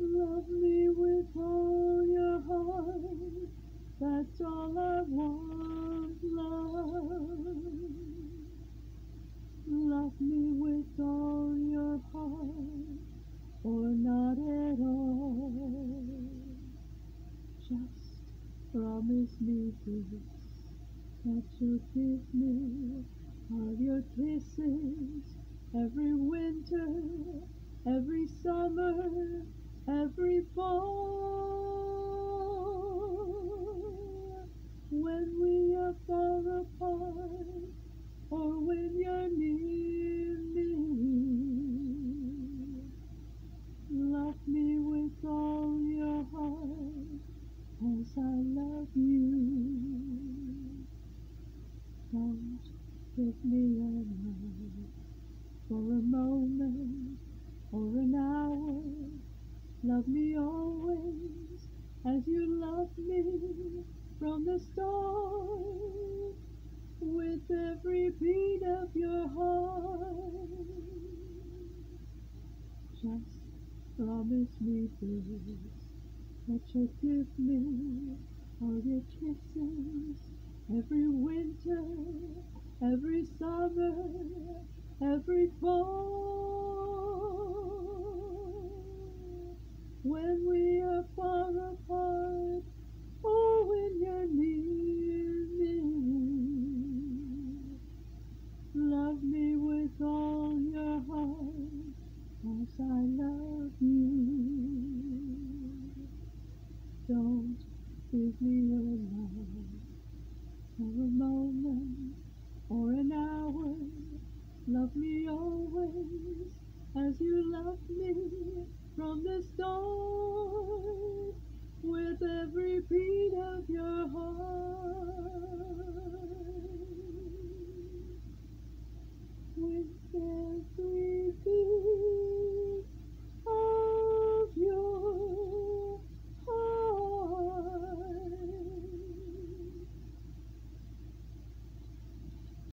Love me with all your heart, that's all I want, love. Love me with all your heart, or not at all. Just promise me this, that you'll give me all your kisses, every winter, every summer, every fall. When we are far apart, or when you're near me, love me with all your heart, as I love you. Don't give me your love for a moment or an hour. Love me always as you love me from the start, with every beat of your heart. Just promise me this, that you'll give me all your kisses, every winter, every summer, every fall. When we are far apart, or when you're near me, love me with all your heart, as I love you. Don't give me your love for a moment or an hour. Love me always as you love me from the start, with every beat of your